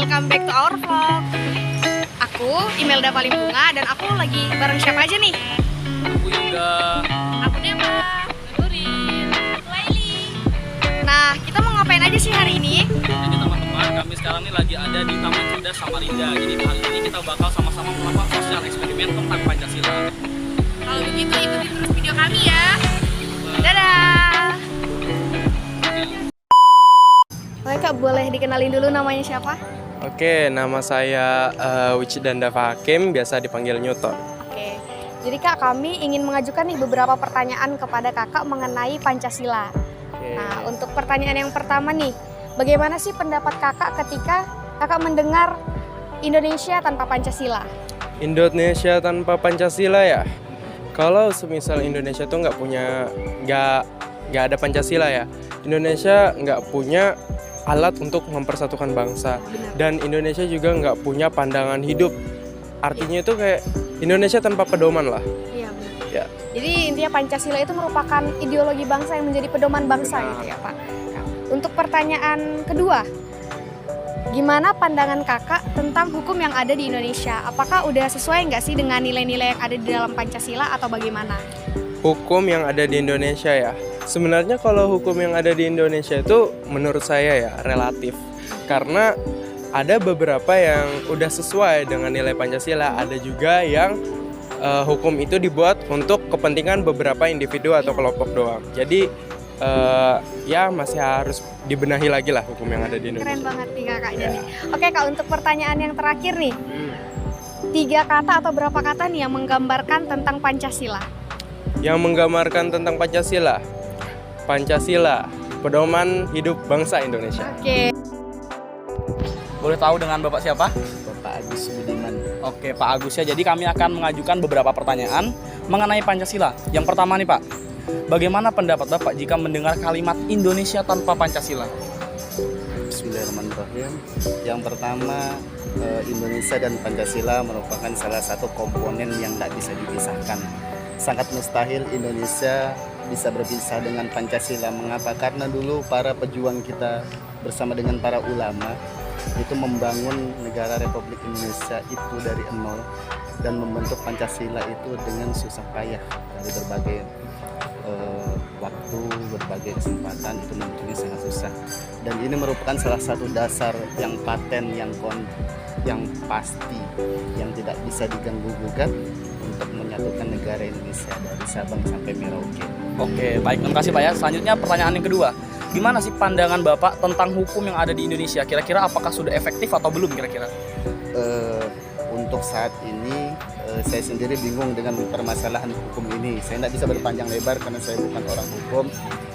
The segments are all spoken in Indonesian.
welcome back to our vlog. Aku Imelda Palimbunga dan aku lagi bareng siapa aja nih? Aku Yuda. Aku Deva. Nurin. Laili. Nah, kita mau ngapain aja sih hari ini? Jadi teman-teman, kami sekarang ini lagi ada di Taman Cerdas Samarinda. Jadi kali ini kita bakal sama-sama melakukan sosial eksperimen tentang Pancasila. Kalau begitu ikuti terus video kami ya. Dadah. Oke Kak, boleh dikenalin dulu namanya siapa? Oke, nama saya Wichdanda Hakim, biasa dipanggil Newton. Oke, jadi Kak, kami ingin mengajukan nih beberapa pertanyaan kepada Kakak mengenai Pancasila. Oke. Nah, untuk pertanyaan yang pertama nih, bagaimana sih pendapat Kakak ketika Kakak mendengar Indonesia tanpa Pancasila? Indonesia tanpa Pancasila ya? Kalau semisal Indonesia tuh nggak ada Pancasila ya, Indonesia nggak punya alat untuk mempersatukan bangsa. Dan Indonesia juga nggak punya pandangan hidup. Artinya itu kayak Indonesia tanpa pedoman lah. Iya benar. Ya. Jadi intinya Pancasila itu merupakan ideologi bangsa yang menjadi pedoman bangsa gitu ya Pak. Nah, untuk pertanyaan kedua, gimana pandangan Kakak tentang hukum yang ada di Indonesia? Apakah udah sesuai nggak sih dengan nilai-nilai yang ada di dalam Pancasila atau bagaimana? Hukum yang ada di Indonesia ya. Sebenarnya kalau hukum yang ada di Indonesia itu menurut saya ya relatif. Karena ada beberapa yang udah sesuai dengan nilai Pancasila, ada juga yang hukum itu dibuat untuk kepentingan beberapa individu atau kelompok doang. Jadi ya masih harus dibenahi lagi lah hukum yang ada di Indonesia. Keren banget nih kakaknya nih. Oke Kak, untuk pertanyaan yang terakhir nih. 3 kata atau berapa kata nih yang menggambarkan tentang Pancasila? Yang menggambarkan tentang Pancasila. Pancasila, pedoman hidup bangsa Indonesia. Oke. Boleh tahu dengan Bapak siapa? Bapak Agus Budiman. Oke, Pak Agus ya. Jadi kami akan mengajukan beberapa pertanyaan mengenai Pancasila. Yang pertama nih Pak, bagaimana pendapat Bapak jika mendengar kalimat Indonesia tanpa Pancasila? Bismillahirrahmanirrahim. Yang pertama, Indonesia dan Pancasila merupakan salah satu komponen yang tidak bisa dipisahkan. Sangat mustahil Indonesia bisa berpisah dengan Pancasila. Mengapa? Karena dulu para pejuang kita bersama dengan para ulama itu membangun negara Republik Indonesia itu dari nol dan membentuk Pancasila itu dengan susah payah dari berbagai waktu, berbagai kesempatan, itu membentuknya sangat susah. Dan ini merupakan salah satu dasar yang paten, yang pasti, yang tidak bisa diganggu-gugat untuk menyatukan negara Indonesia dari Sabang sampai Merauke. Oke, baik. Terima kasih Pak ya. Selanjutnya pertanyaan yang kedua. Gimana sih pandangan Bapak tentang hukum yang ada di Indonesia? Kira-kira apakah sudah efektif atau belum kira-kira? Untuk saat ini saya sendiri bingung dengan permasalahan hukum ini. Saya tidak bisa berpanjang lebar karena saya bukan orang hukum.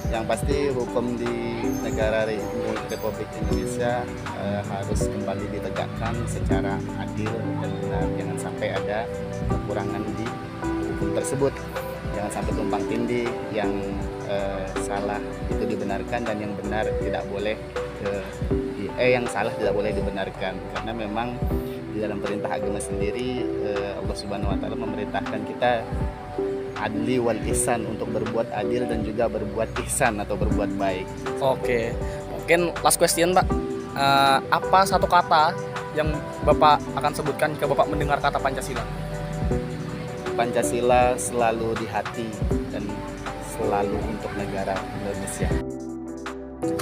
Yang pasti hukum di negara Republik Indonesia harus kembali ditegakkan secara adil dan benar. Jangan sampai ada kekurangan di hukum tersebut. Jangan sampai tumpang tindih, yang salah itu dibenarkan dan yang benar tidak boleh yang salah tidak boleh dibenarkan. Karena memang di dalam perintah agama sendiri Allah Subhanahu wa taala memerintahkan kita adli wal ihsan, untuk berbuat adil dan juga berbuat ihsan atau berbuat baik. Oke. Mungkin last question Pak. Apa satu kata yang Bapak akan sebutkan jika Bapak mendengar kata Pancasila? Pancasila selalu di hati dan selalu untuk negara Indonesia.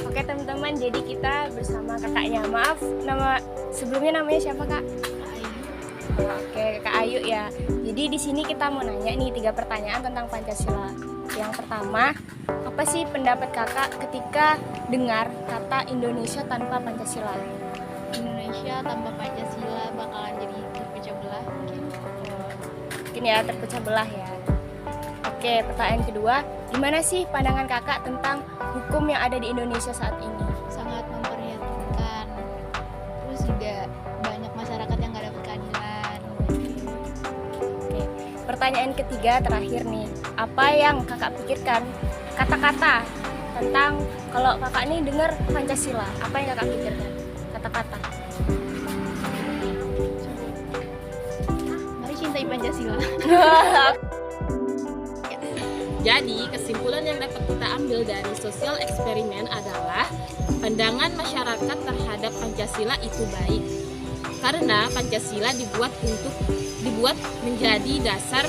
Oke teman-teman, jadi kita bersama kakaknya. Maaf, sebelumnya namanya siapa Kak? Ayu. Oke, Kak Ayu ya. Jadi di sini kita mau nanya nih 3 pertanyaan tentang Pancasila. Yang pertama, apa sih pendapat Kakak ketika dengar kata Indonesia tanpa Pancasila? Indonesia tanpa Pancasila bakalan jadi terpecah belah Mungkin ya terpecah belah ya. Oke, pertanyaan kedua, gimana sih pandangan Kakak tentang hukum yang ada di Indonesia saat ini? sangat memprihatinkan. Terus juga banyak masyarakat yang nggak dapat keadilan. Oke, pertanyaan ketiga terakhir nih, apa yang Kakak pikirkan kata-kata tentang kalau Kakak ini dengar Pancasila, apa yang Kakak pikirkan? Kata-kata. Mari cintai Pancasila. Jadi, kesimpulan yang dapat kita ambil dari sosial eksperimen adalah Pandangan masyarakat terhadap Pancasila itu baik karena Pancasila dibuat menjadi dasar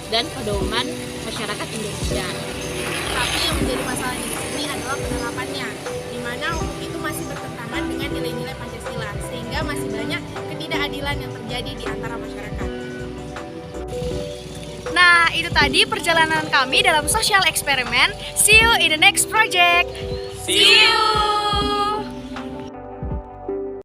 dan pedoman masyarakat Indonesia. Tapi yang menjadi masalah di sini adalah penerapannya, di mana hukum itu masih bertentangan dengan nilai-nilai Pancasila, sehingga masih banyak ketidakadilan yang terjadi di antara masyarakat. Nah, itu tadi perjalanan kami dalam social eksperimen. See you in the next project. See you.